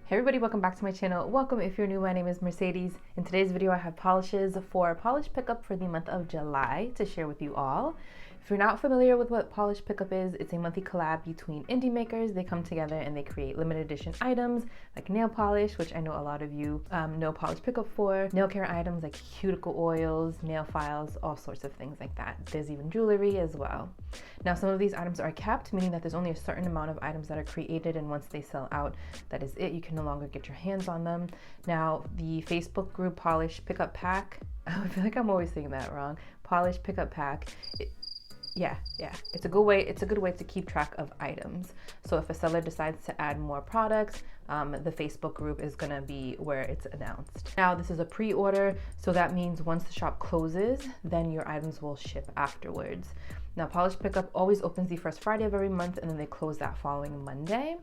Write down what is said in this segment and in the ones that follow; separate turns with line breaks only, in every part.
Hey everybody, welcome back to my channel. Welcome if you're new. My name is Mercedes. In today's video I have polishes for polish pickup for the month of July to share with you all. If you're not familiar with what polish pickup is, it's a monthly collab between indie makers. They come together and they create limited edition items like nail polish, which I know a lot of you know polish pickup for, nail care items like cuticle oils, nail files, all sorts of things like that. There's even jewelry as well. Now some of these items are capped, meaning that there's only a certain amount of items that are created, and once they sell out, that is it. You can no longer get your hands on them. Now the Facebook group Polish Pickup Pack, I feel like I'm always saying that wrong. Polish Pickup Pack. Yeah, it's a good way to keep track of items. So if a seller decides to add more products, the Facebook group is gonna be where it's announced. Now this is a pre-order, so that means once the shop closes, then your items will ship afterwards. Now Polish Pickup always opens the first Friday of every month, and then they close that following Monday.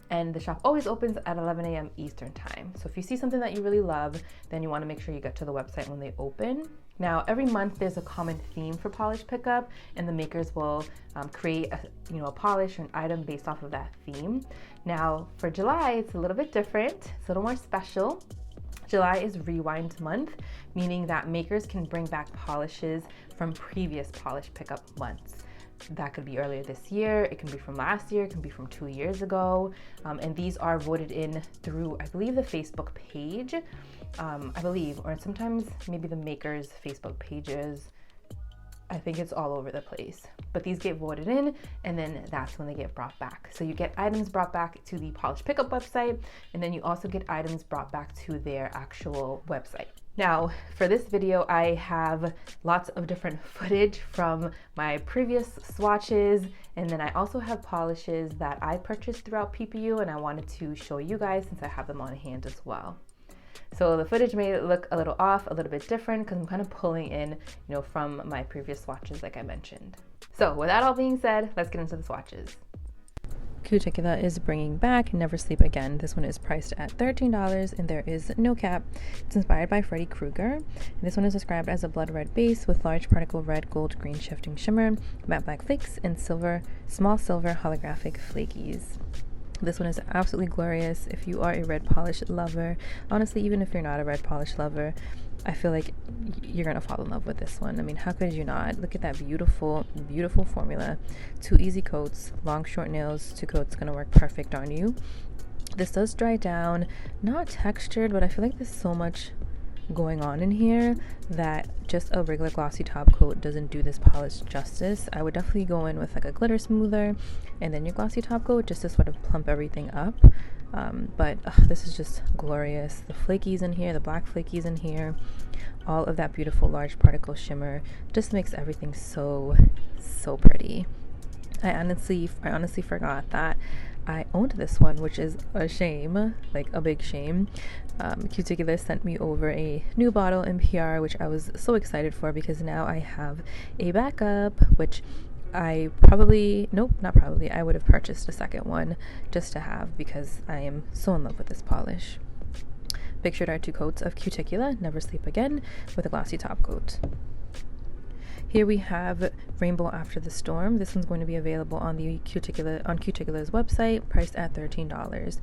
And the shop always opens at 11 a.m. Eastern time. So if you see something that you really love, then you want to make sure you get to the website when they open. Now every month there's a common theme for polish pickup, and the makers will create a polish or an item based off of that theme. Now for July it's a little bit different. It's a little more special. July is Rewind month, meaning that makers can bring back polishes from previous polish pickup months. That could be earlier this year, it can be from last year, it can be from 2 years ago, and these are voted in through, I believe, the Facebook page, I believe, or sometimes maybe the makers' Facebook pages. I think it's all over the place, but these get voted in, and then that's when they get brought back. So you get items brought back to the Polish Pickup website, and then you also get items brought back to their actual website. Now, for this video, I have lots of different footage from my previous swatches, and then I also have polishes that I purchased throughout PPU, and I wanted to show you guys since I have them on hand as well. So the footage may look a little off, a little bit different, because I'm kind of pulling in, from my previous swatches like I mentioned. So with that all being said, let's get into the swatches. Cuticula is bringing back Never Sleep Again. This one is priced at $13 and there is no cap. It's inspired by Freddy Krueger. This one is described as a blood red base with large particle red, gold, green shifting shimmer, matte black flakes, and small silver holographic flakies. This one is absolutely glorious if you are a red polish lover. Honestly, even if you're not a red polish lover, I feel like you're gonna fall in love with this one. I mean, how could you not? Look at that beautiful, beautiful formula. 2 easy coats, long, short nails, 2 coats, gonna work perfect on you. This does dry down, not textured, but I feel like there's so much going on in here that just a regular glossy top coat doesn't do this polish justice. I would definitely go in with like a glitter smoother and then your glossy top coat just to sort of plump everything up. But this is just glorious. The flakies in here, the black flakies in here, all of that beautiful large particle shimmer just makes everything so pretty. I honestly forgot that I owned this one, which is a shame, like a big shame. Cuticula sent me over a new bottle in PR, which I was so excited for because now I have a backup, which I would have purchased a second one just to have because I am so in love with this polish. Pictured are 2 coats of Cuticula, Never Sleep Again, with a glossy top coat. Here we have Rainbow After the Storm. This one's going to be available on Cuticula's website, priced at $13.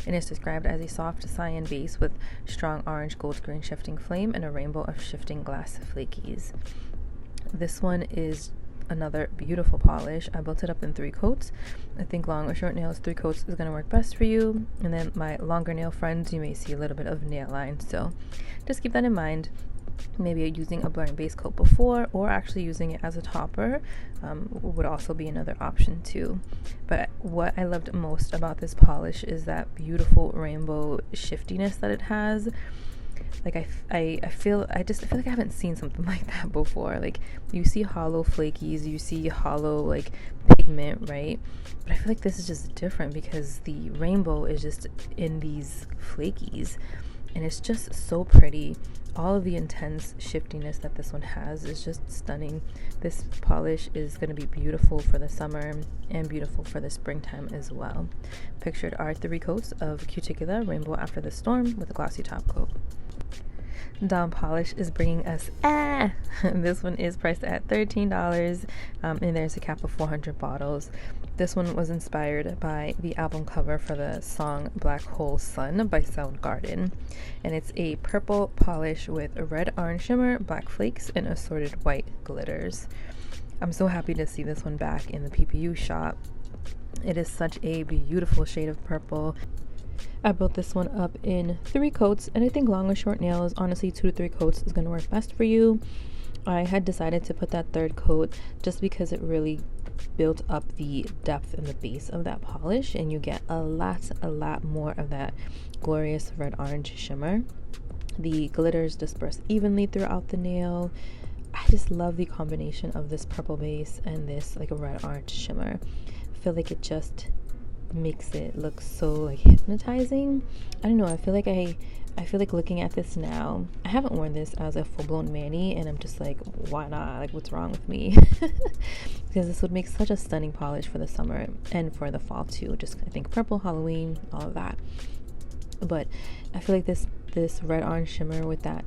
And it's described as a soft cyan base with strong orange, gold, green shifting flame and a rainbow of shifting glass flakies. This one is another beautiful polish. I built it up in 3 coats. I think long or short nails, 3 coats is going to work best for you. And then my longer nail friends, you may see a little bit of nail line. So just keep that in mind. Maybe using a blurring base coat before or actually using it as a topper would also be another option too. But what I loved most about this polish is that beautiful rainbow shiftiness that it has. Like I feel like I haven't seen something like that before. Like you see hollow flakies, you see hollow like pigment, right? But I feel like this is just different because the rainbow is just in these flakies and it's just so pretty. All of the intense shiftiness that this one has is just stunning. This polish is going to be beautiful for the summer and beautiful for the springtime as well. Pictured are 3 coats of Cuticula Rainbow After the Storm with a glossy top coat. Dawn Polish is bringing us this one is priced at $13, and there's a cap of 400 bottles. This one was inspired by the album cover for the song Black Hole Sun by Soundgarden, and it's a purple polish with a red orange shimmer, black flakes, and assorted white glitters. I'm so happy to see this one back in the PPU shop. It is such a beautiful shade of purple. I built this one up in 3 coats, and I think long or short nails, honestly 2 to 3 coats is going to work best for you. I had decided to put that 3rd coat just because it really built up the depth in the base of that polish, and you get a lot more of that glorious red orange shimmer. The glitters disperse evenly throughout the nail. I just love the combination of this purple base and this like a red orange shimmer. I feel like it just makes it look so like hypnotizing. I don't know, I feel like looking at this now, I haven't worn this as a full-blown mani, and I'm just like, why not? Like, what's wrong with me? Because this would make such a stunning polish for the summer and for the fall too. Just I think purple, Halloween, all of that. But I feel like this red orange shimmer with that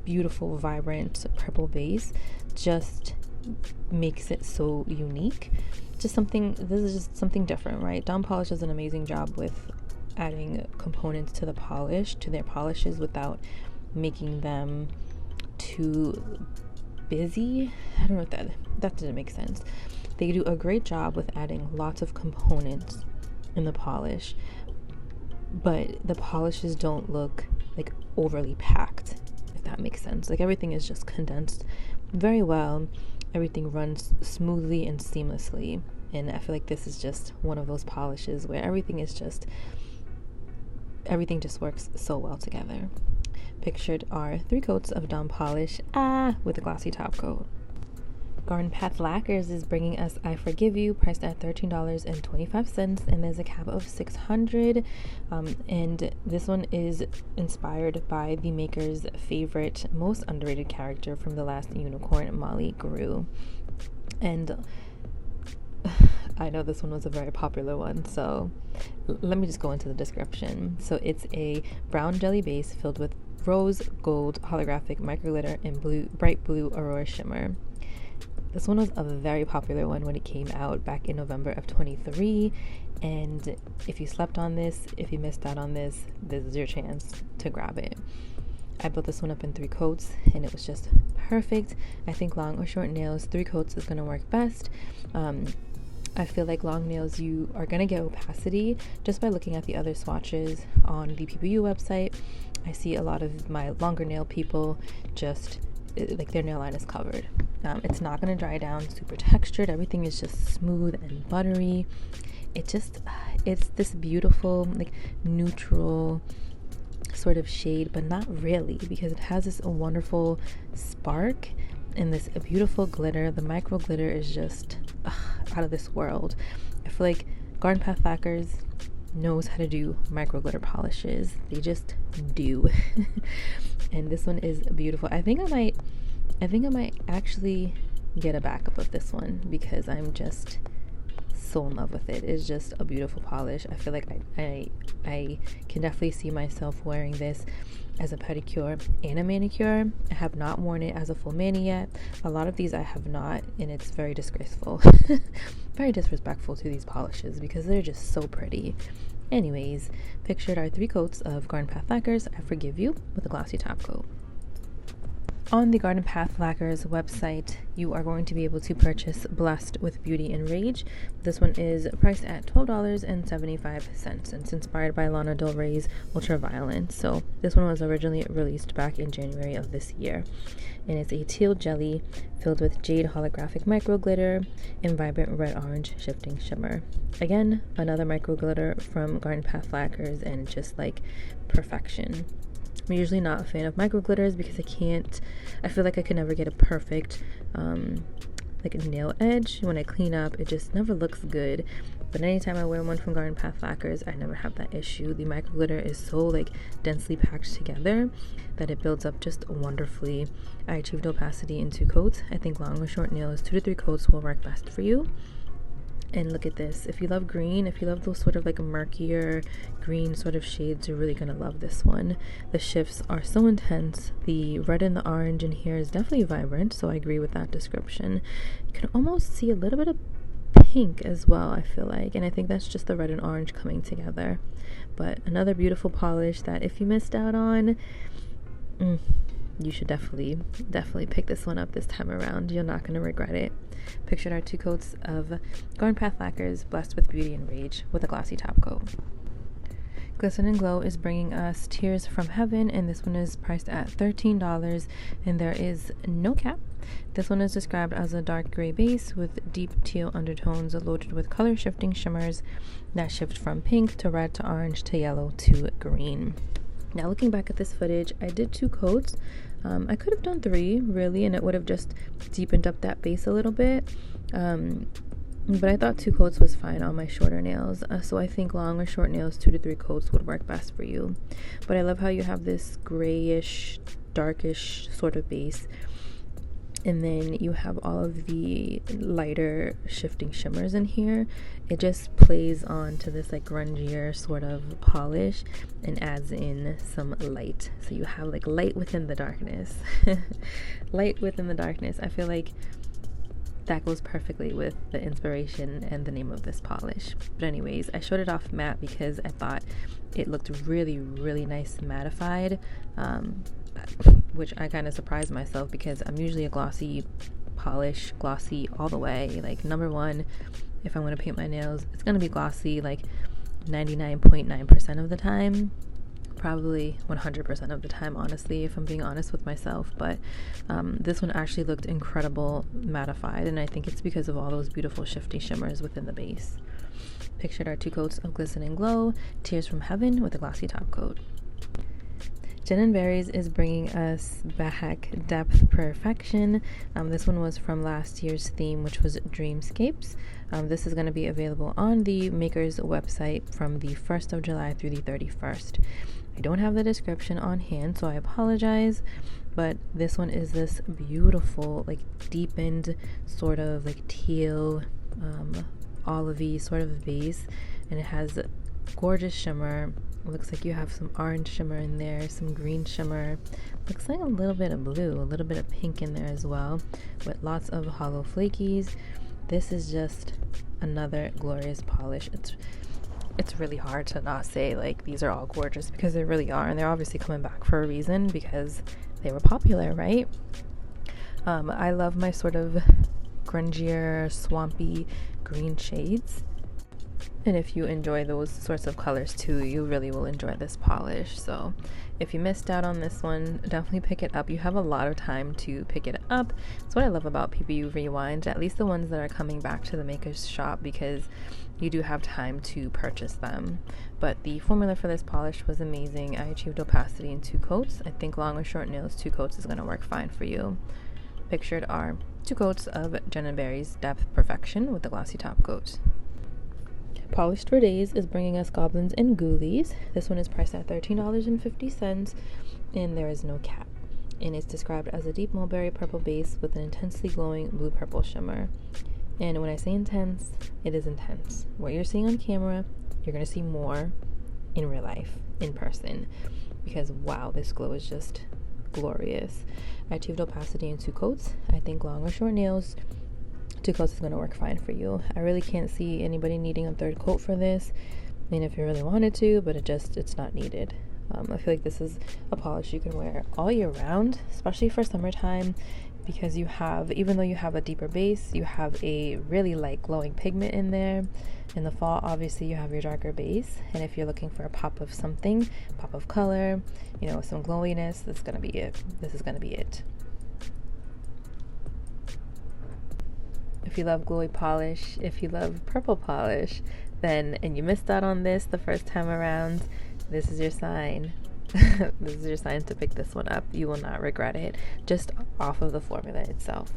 beautiful vibrant purple base just makes it so unique. This is just something different, right? Dawn Polish does an amazing job with adding components to their polishes without making them too busy. I don't know if that didn't make sense. They do a great job with adding lots of components in the polish, but the polishes don't look like overly packed, if that makes sense. Like everything is just condensed very well. Everything runs smoothly and seamlessly, and I feel like this is just one of those polishes where everything just works so well together. Pictured are 3 coats of Dawn Polish with a glossy top coat. Garden Path Lacquers is bringing us I Forgive You, priced at $13.25, and there's a cap of 600. And this one is inspired by the maker's favorite, most underrated character from The Last Unicorn, Molly Grew. And I know this one was a very popular one, so let me just go into the description. So it's a brown jelly base filled with rose gold holographic micro glitter and bright blue aurora shimmer. This one was a very popular one when it came out back in November of 23, and if you slept on this, if you missed out on this, this is your chance to grab it. I built this one up in 3 coats, and it was just perfect. I think long or short nails, 3 coats is going to work best. I feel like long nails, you are going to get opacity just by looking at the other swatches on the PPU website. I see a lot of my longer nail people just like their nail line is covered. It's not going to dry down, super textured. Everything is just smooth and buttery. It's this beautiful like neutral sort of shade, but not really, because it has this wonderful spark and this beautiful glitter. The micro glitter is just out of this world. I feel like Garden Path Lacquers knows how to do micro glitter polishes. They just do. And this one is beautiful. I think I might actually get a backup of this one because I'm just so in love with it. It's just a beautiful polish. I feel like I can definitely see myself wearing this as a pedicure and a manicure. I have not worn it as a full mani yet. A lot of these I have not, and it's very disgraceful. Very disrespectful to these polishes because they're just so pretty. Anyways, pictured are 3 coats of Garden Path Lacquers I Forgive You with a glossy top coat. On the Garden Path Lacquer's website, you are going to be able to purchase Blessed with Beauty and Rage. This one is priced at $12.75, and it's inspired by Lana Del Rey's Ultraviolet. So this one was originally released back in January of this year, and it's a teal jelly filled with jade holographic micro glitter and vibrant red orange shifting shimmer. Again, another micro glitter from Garden Path Lacquers, and just like perfection. I'm usually not a fan of micro glitters because I feel like I can never get a perfect like a nail edge. When I clean up, it just never looks good. But anytime I wear one from Garden Path Lacquers, I never have that issue. The micro glitter is so like densely packed together that it builds up just wonderfully. I achieved opacity in 2 coats. I think long or short nails, 2 to 3 coats will work best for you. And look at this. If you love green, if you love those sort of like murkier green sort of shades, you're really gonna love this one. The shifts are so intense. The red and the orange in here is definitely vibrant, so I agree with that description. You can almost see a little bit of pink as well, I feel like, and I think that's just the red and orange coming together. But another beautiful polish that if you missed out on, you should definitely pick this one up this time around. You're not going to regret it. Pictured are 2 coats of Garden Path Lacquers blessed with beauty and rage with a glossy top coat. Glisten Glow is bringing us Tears from Heaven, and this one is priced at $13, and there is no cap. This one is described as a dark gray base with deep teal undertones loaded with color shifting shimmers that shift from pink to red to orange to yellow to green. Now looking back at this footage, I did 2 coats. I could have done 3 really, and it would have just deepened up that base a little bit. But I thought 2 coats was fine on my shorter nails. So I think long or short nails, 2 to 3 coats would work best for you. But I love how you have this grayish, darkish sort of base. And then you have all of the lighter shifting shimmers in here. It just plays on to this like grungier sort of polish and adds in some light. So you have like light within the darkness. Light within the darkness. I feel like that goes perfectly with the inspiration and the name of this polish. But anyways, I showed it off matte because I thought it looked really, really nice mattified. Which I kind of surprised myself because I'm usually a glossy polish, glossy all the way. Like number one, if I want to paint my nails, it's going to be glossy like 99.9% of the time. Probably 100% of the time, honestly, if I'm being honest with myself. But this one actually looked incredible mattified, and I think it's because of all those beautiful shifty shimmers within the base. Pictured are 2 coats of Glisten Glow, Tears from Heaven with a glossy top coat. Jen&Berries is bringing us back Depth Perfection. This one was from last year's theme, which was Dreamscapes. This is going to be available on the maker's website from the 1st of July through the 31st. I don't have the description on hand, so I apologize, but this one is this beautiful, like deepened sort of like teal, olivey sort of base, and it has gorgeous shimmer. Looks like you have some orange shimmer in there, some green shimmer. Looks like a little bit of blue, a little bit of pink in there as well, with lots of hollow flakies. This is just another glorious polish. It's really hard to not say like these are all gorgeous because they really are, and they're obviously coming back for a reason because they were popular, right? I love my sort of grungier, swampy green shades. And if you enjoy those sorts of colors too, you really will enjoy this polish. So if you missed out on this one, definitely pick it up. You have a lot of time to pick it up. That's what I love about PBU Rewind, at least the ones that are coming back to the maker's shop, because you do have time to purchase them. But the formula for this polish was amazing. I achieved opacity in 2 coats. I think long or short nails, 2 coats is going to work fine for you. Pictured are 2 coats of Jen&Berries Depth Perfection with the glossy top coat. Polished for Days is bringing us Goblins and Ghoulies. This one is priced at $13.50, and there is no cap. And it's described as a deep mulberry purple base with an intensely glowing blue-purple shimmer. And when I say intense, it is intense. What you're seeing on camera, you're going to see more in real life, in person, because wow, this glow is just glorious. I achieved opacity in 2 coats. I think long or short nails, 2 coats is going to work fine for you. I really can't see anybody needing a 3rd coat for this. I mean, if you really wanted to, but it's not needed. I feel like this is a polish you can wear all year round, especially for summertime, because you have, even though you have a deeper base, you have a really light glowing pigment in there. In the fall, obviously, you have your darker base, and if you're looking for a pop of something, pop of color, you know, some glowiness, this is going to be it. This is going to be it. If you love glowy polish, if you love purple polish, then, and you missed out on this the first time around, this is your sign. This is your sign to pick this one up. You will not regret it, just off of the formula itself.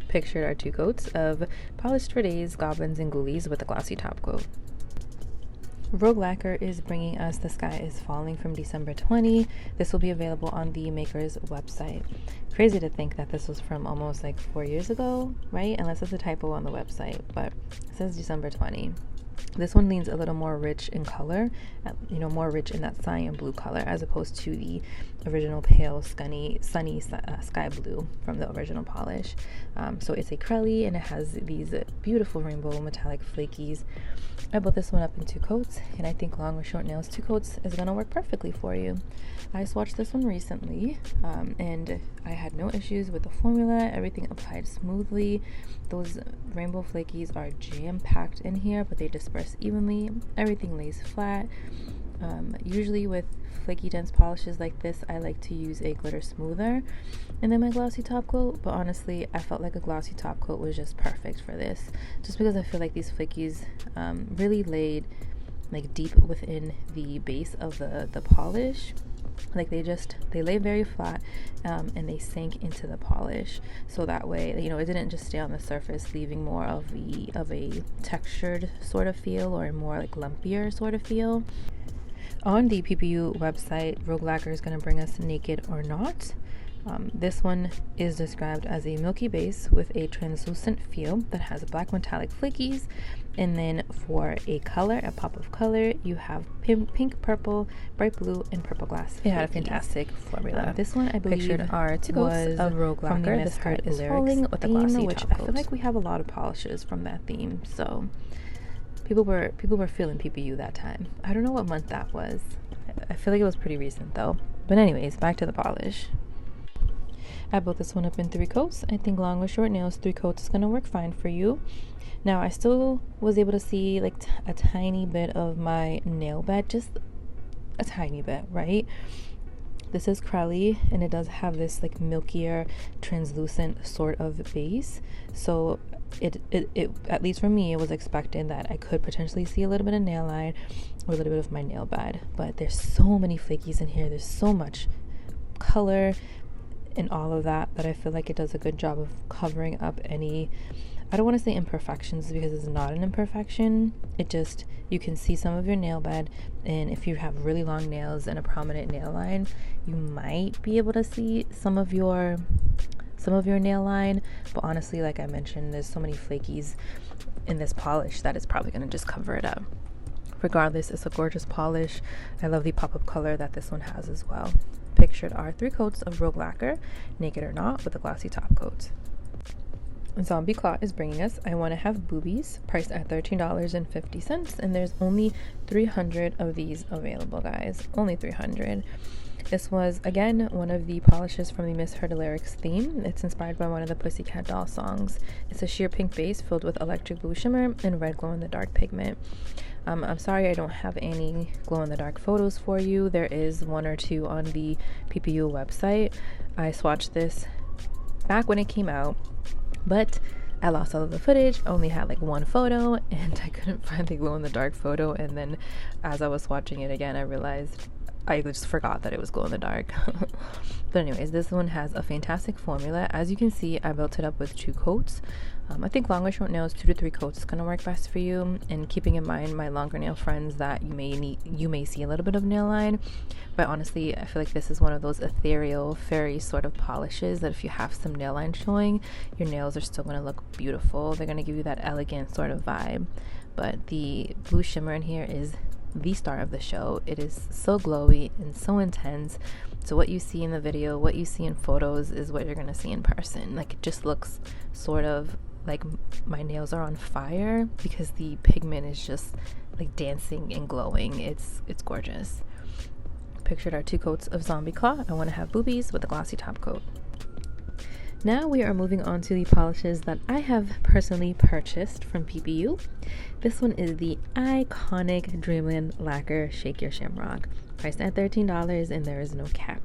Pictured are 2 coats of Polished for Days Goblins and Ghoulies with a glossy top coat. Rogue Lacquer is bringing us The Sky is Falling from December 20. This will be available on the maker's website. Crazy to think that this was from almost like 4 years ago, right? Unless it's a typo on the website, but it says December 20. This one leans a little more rich in color, more rich in that cyan blue color as opposed to the original pale, sunny sky blue from the original polish. So it's acrylic and it has these beautiful rainbow metallic flakies. I bought this one up in 2 coats, and I think long or short nails 2 coats is gonna work perfectly for you. I swatched this one recently, and I had no issues with the formula. Everything applied smoothly. Those rainbow flakies are jam-packed in here, but they disperse evenly. Everything lays flat. Usually with flaky dense polishes like this, I like to use a glitter smoother and then my glossy top coat, but honestly I felt like a glossy top coat was just perfect for this, just because I feel like these flakies really laid like deep within the base of the polish. Like they lay very flat, and they sank into the polish, so that way it didn't just stay on the surface, leaving more of a textured sort of feel or a more like lumpier sort of feel. On the PPU website, Rogue Lacquer is going to bring us Naked or Not. This one is described as a milky base with a translucent feel that has black metallic flakies, and then for a pop of color, you have pink, purple, bright blue, and purple glass. It had a fantastic formula. This one I believe
pictured are 2 coats of Rogue Lacquer.
The Sky is Falling with a glossy which I feel like we have a lot of polishes from that theme, so people were feeling PPU that time. I don't know what month that was. I feel like it was pretty recent though. But anyways, back to the polish. I built this one up in 3 coats. I think long or short nails 3 coats is gonna work fine for you. Now I still was able to see like a tiny bit of my nail bed, just a tiny bit, right? This is Crowley, and it does have this like milkier, translucent sort of base. So it at least for me, it was expected that I could potentially see a little bit of nail line or a little bit of my nail bed. But there's so many flakies in here. There's so much color and all of that I feel like it does a good job of covering up any, I don't want to say imperfections because it's not an imperfection. It just, you can see some of your nail bed, and if you have really long nails and a prominent nail line, you might be able to see some of your nail line. But honestly, like I mentioned, there's so many flakies in this polish that it's probably going to just cover it up. Regardless, it's a gorgeous polish. I love the pop-up color that this one has as well. Pictured are 3 coats of Rogue Lacquer, Naked or Not, with a glossy top coat. Zombie Claw is bringing us I Want to Have Boobies, priced at $13.50, and there's only 300 of these available, guys. Only 300. This was, again, one of the polishes from the Miss Heard Lyrics theme. It's inspired by one of the Pussycat Doll songs. It's a sheer pink base filled with electric blue shimmer and red glow-in-the-dark pigment. I'm sorry I don't have any glow-in-the-dark photos for you. There is 1 or 2 on the PPU website. I swatched this back when it came out, but I lost all of the footage. I only had like 1 photo, and I couldn't find the glow-in-the-dark photo. And then as I was watching it again, I realized I just forgot that it was glow in the dark. But anyways, this one has a fantastic formula. As you can see, I built it up with 2 coats. I think long or short nails 2 to 3 coats is gonna work best for you, and keeping in mind my longer nail friends that you may see a little bit of nail line. But honestly, I feel like this is one of those ethereal fairy sort of polishes that if you have some nail line showing, your nails are still gonna look beautiful. They're gonna give you that elegant sort of vibe. But the blue shimmer in here is the star of the show. It is so glowy and so intense. So what you see in the video, what you see in photos is what you're gonna see in person. Like, it just looks sort of like my nails are on fire because the pigment is just like dancing and glowing. It's gorgeous. Pictured are 2 coats of Zombie Claw I Want to Have Boobies with a glossy top coat. Now we are moving on to the polishes that I have personally purchased from PPU. This one is the iconic Dreamland Lacquer Shake Your Shamrock, priced at $13, and there is no cap.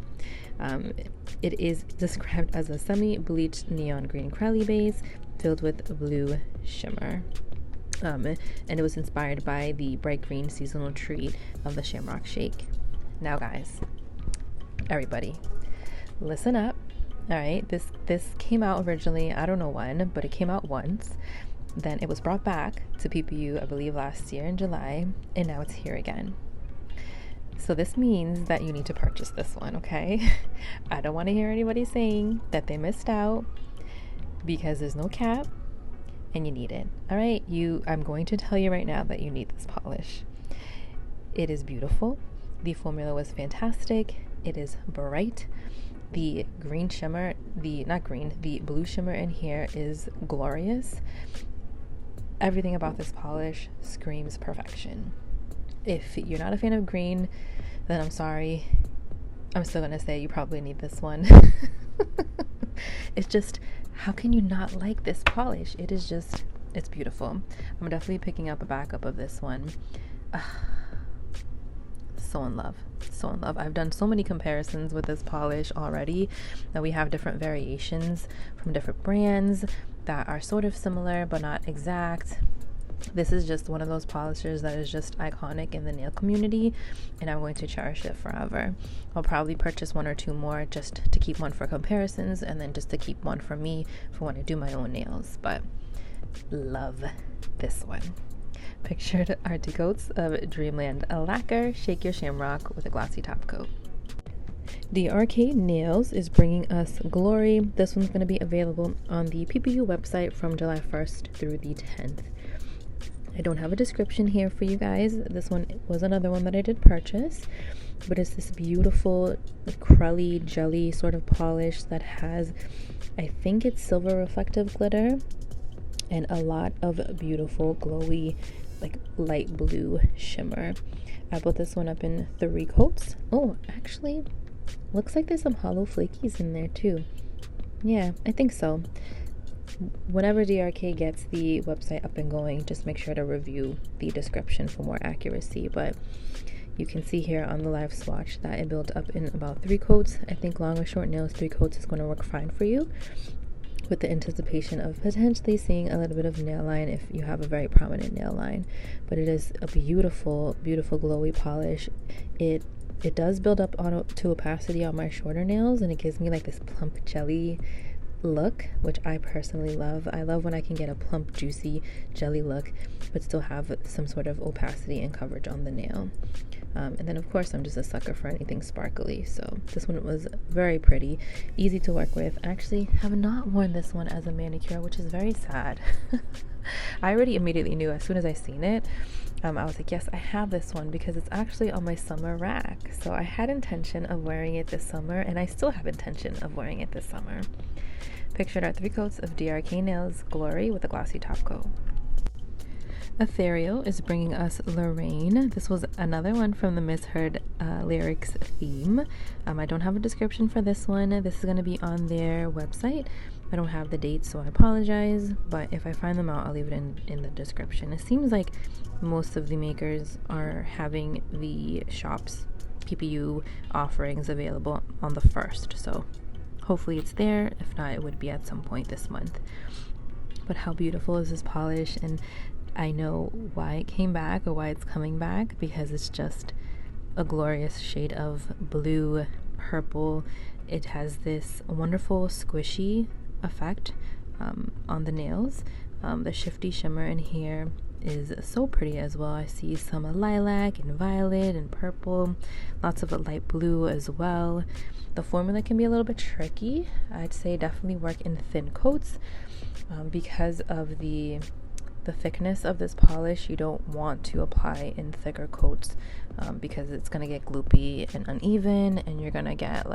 It is described as a semi-bleached neon green Crowley base filled with blue shimmer. And it was inspired by the bright green seasonal treat of the Shamrock Shake. Now guys, everybody, listen up. All right, this came out originally, I don't know when, but it came out once. then it was brought back to PPU, I believe last year in July, and now it's here again. So this means that you need to purchase this one, okay? I don't want to hear anybody saying that they missed out, because there's no cap and you need it. All right, I'm going to tell you right now that you need this polish. It is beautiful. The formula was fantastic. It is bright. The green shimmer, the blue shimmer in here is glorious. Everything about this polish screams perfection. If you're not a fan of green, then I'm sorry. I'm still gonna say you probably need this one. It's just, how can you not like this polish? It's beautiful. I'm definitely picking up a backup of this one. So in love. I've done so many comparisons with this polish already that we have different variations from different brands that are sort of similar but not exact. This is just one of those polishers that is just iconic in the nail community, and I'm going to cherish it forever. I'll probably purchase one or two more just to keep one for comparisons, and then just to keep one for me for when I do my own nails. But love this one. Pictured are two coats of Dreamland Lacquer, Shake Your Shamrock with a glossy top coat. DRK Nails is bringing us Glory. This one's going to be available on the PPU website from July 1st through the 10th. I don't have a description here for you guys. This one was another one that I did purchase, but it's this beautiful crelly jelly sort of polish that has, I think it's silver reflective glitter and a lot of beautiful glowy like light blue shimmer. I put this one up in 3 coats. Oh, actually looks like there's some hollow flakies in there too. Yeah, I think so. Whenever DRK gets the website up and going, just make sure to review the description for more accuracy. But you can see here on the live swatch that it built up in about 3 coats. I think long or short nails, 3 coats is going to work fine for you, with the anticipation of potentially seeing a little bit of nail line if you have a very prominent nail line. But it is a beautiful, beautiful glowy polish. It does build up to opacity on my shorter nails, and it gives me like this plump jelly look, which I personally love. I love when I can get a plump, juicy jelly look but still have some sort of opacity and coverage on the nail. And then of course I'm just a sucker for anything sparkly, so this one was very pretty, easy to work with. I actually have not worn this one as a manicure, which is very sad. I already immediately knew as soon as I seen it. I was like, yes, I have this one because it's actually on my summer rack. So I had intention of wearing it this summer, and I still have intention of wearing it this summer. Pictured are 3 coats of DRK Nails Glory with a glossy top coat. Ethereal is bringing us Lorraine. This was another one from the Misheard Lyrics theme. I don't have a description for this one. This is going to be on their website. I don't have the dates, so I apologize, but if I find them out, I'll leave it in the description. It seems like most of the makers are having the shop's PPU offerings available on the 1st, so hopefully it's there. If not, it would be at some point this month. But how beautiful is this polish? And I know why it came back, or why it's coming back, because it's just a glorious shade of blue purple. It has this wonderful squishy effect on the nails. The shifty shimmer in here is so pretty as well. I see some lilac and violet and purple, lots of light blue as well. The formula can be a little bit tricky. I'd say definitely work in thin coats because of the thickness of this polish. You don't want to apply in thicker coats because it's going to get gloopy and uneven, and you're going to get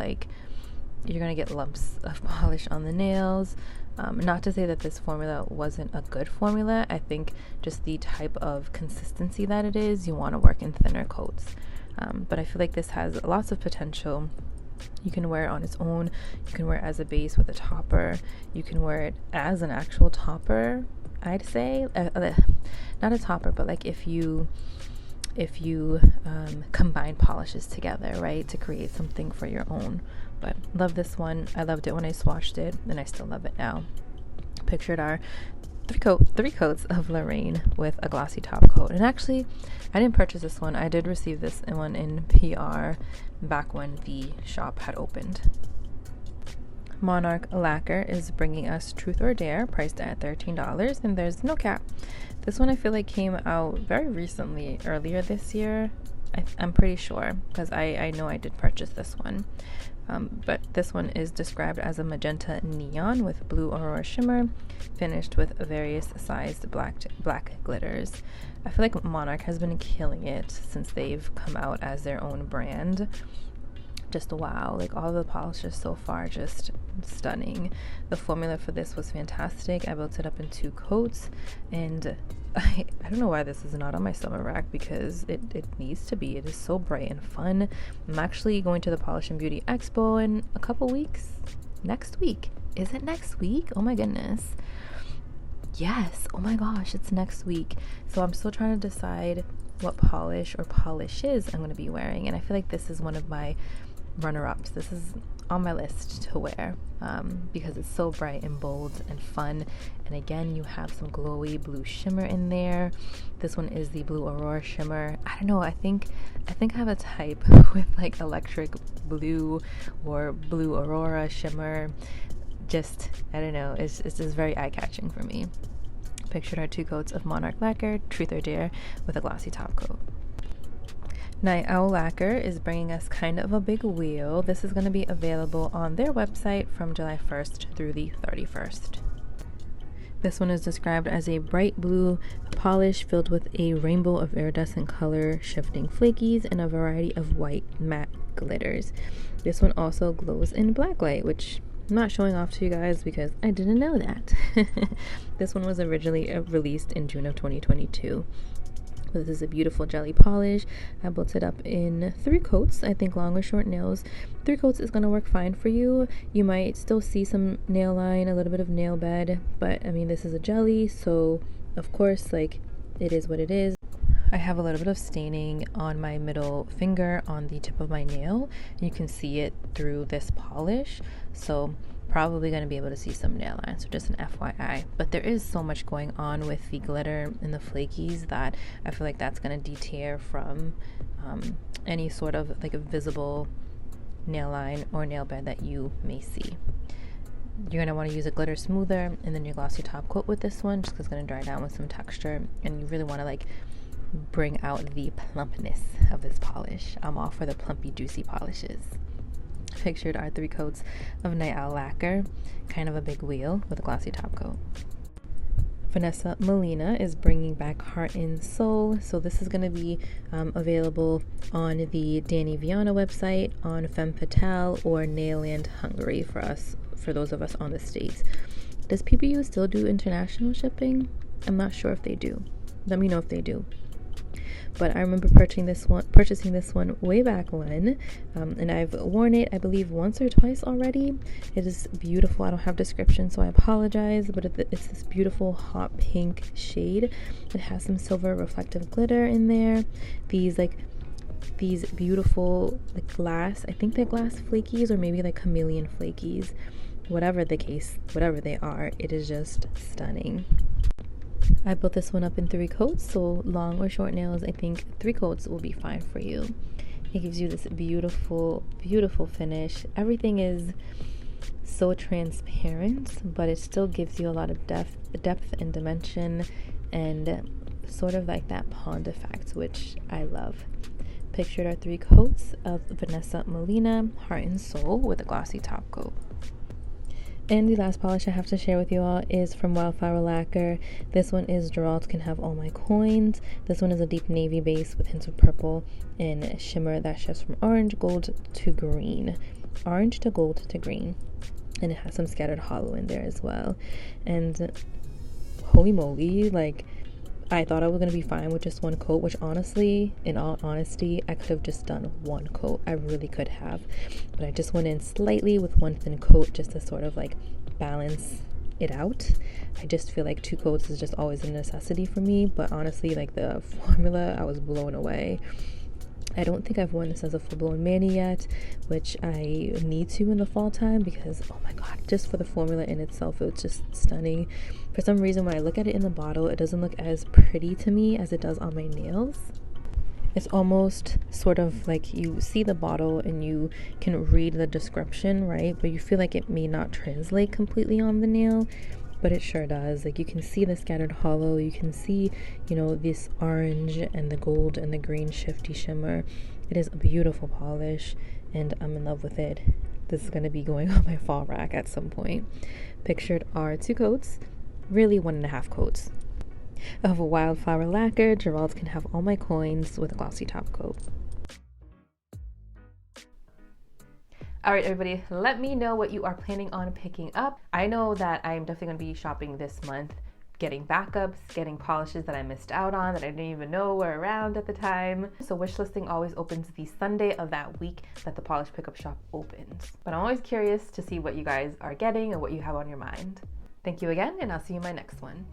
lumps of polish on the nails. Not to say that this formula wasn't a good formula. I think just the type of consistency that it is, you want to work in thinner coats. But I feel like this has lots of potential. You can wear it on its own. You can wear it as a base with a topper. You can wear it as an actual topper, I'd say. Not a topper, but like if you combine polishes together, right, to create something for your own. But love this one. I loved it when I swatched it, and I still love it now. Pictured are 3 coats of Lorraine with a glossy top coat. And actually, I didn't purchase this one. I did receive this one in PR back when the shop had opened.
Monarch Lacquer is bringing us Truth or Dare, priced at $13, and there's no cap. This one I feel like came out very recently, earlier this year. I'm pretty sure, because I know I did purchase this one. But this one is described as a magenta neon with blue aurora shimmer, finished with various sized black glitters. I feel like Monarch has been killing it since they've come out as their own brand. Just wow, like all the polishes so far, just stunning. The formula for this was fantastic. I built it up in 2 coats, and I don't know why this is not on my summer rack, because it needs to be. It is so bright and fun. I'm actually going to the Polish and Beauty Expo in a couple weeks. Next week. Is it next week? Oh my goodness. Yes. Oh my gosh, it's next week. So I'm still trying to decide what polish or polishes I'm going to be wearing, and I feel like this is one of my runner-ups. This is on my list to wear because it's so bright and bold and fun, and again you have some glowy blue shimmer in there. This one is the blue aurora shimmer. I don't know, I think I have a type with like electric blue or blue aurora shimmer. Just, I don't know, it's just very eye-catching for me. Pictured are 2 coats of Monarch Lacquer, Truth or Dare, with a glossy top coat. Owl Lacquer is bringing us kind of a big wheel. This is going to be available on their website from July 1st through the 31st. This one is described as a bright blue polish filled with a rainbow of iridescent color shifting flakies and a variety of white matte glitters. This one also glows in blacklight, which I'm not showing off to you guys because I didn't know that. This one was originally released in June of 2022. This is a beautiful jelly polish. I built it up in 3 coats. I think long or short nails, 3 coats is going to work fine for you. You might still see some nail line, a little bit of nail bed, but I mean, this is a jelly, so of course, like, it is what it is. I have a little bit of staining on my middle finger on the tip of my nail. You can see it through this polish, so probably going to be able to see some nail lines, so just an FYI. But there is so much going on with the glitter and the flakies that I feel like that's going to deter from any sort of like a visible nail line or nail bed that you may see. You're going to want to use a glitter smoother and then your glossy top coat with this one, just because it's going to dry down with some texture, and you really want to like bring out the plumpness of this polish. I'm all for the plumpy, juicy polishes. Pictured are 3 coats of Owl Lacquer, kind of a big wheel with a glossy top coat. Vanessa Molina is bringing back Heart and Soul, so this is going to be available on the Danny Viana website, on Femme Fatale, or Nailland Hungary for those of us on the States. Does PBU still do international shipping? I'm not sure if they do. Let me know if they do. But I remember purchasing this one way back when, and I've worn it, I believe, once or twice already. It is beautiful. I don't have description, so I apologize, but it's this beautiful hot pink shade. It has some silver reflective glitter in there. These beautiful glass, I think they're glass flakies, or maybe like chameleon flakies. Whatever the case, whatever they are, it is just stunning. I built this one up in 3 coats, so long or short nails, I think 3 coats will be fine for you. It gives you this beautiful, beautiful finish. Everything is so transparent, but it still gives you a lot of depth and dimension, and sort of like that pond effect, which I love. Pictured are 3 coats of Vanessa Molina Heart and Soul with a glossy top coat. And the last polish I have to share with you all is from Wildflower Lacquer. This one is Gerald Can Have All My Coins. This one is a deep navy base with hints of purple and shimmer that shifts from orange, gold to green. Orange to gold to green. And it has some scattered hollow in there as well. And holy moly, like, I thought I was going to be fine with just 1 coat, which honestly, in all honesty, I could have just done 1 coat. I really could have. But I just went in slightly with 1 thin coat just to sort of like balance it out. I just feel like 2 coats is just always a necessity for me. But honestly, like, the formula, I was blown away. I don't think I've worn this as a full-blown mani yet, which I need to in the fall time, because oh my god, just for the formula in itself, it's just stunning. For some reason, when I look at it in the bottle, it doesn't look as pretty to me as it does on my nails. It's almost sort of like you see the bottle and you can read the description, right? But you feel like it may not translate completely on the nail, but it sure does. Like you can see the scattered hollow, you can see, you know, this orange and the gold and the green shifty shimmer. It is a beautiful polish and I'm in love with it. This is going to be going on my fall rack at some point. Pictured are 2 coats, really 1.5 coats of a Wildflower Lacquer. Gerald can have all my coins with a glossy top coat.
All right, everybody, let me know what you are planning on picking up. I know that I'm definitely going to be shopping this month, getting backups, getting polishes that I missed out on that I didn't even know were around at the time. So wish listing always opens the Sunday of that week that the polish pickup shop opens. But I'm always curious to see what you guys are getting and what you have on your mind. Thank you again, and I'll see you in my next one.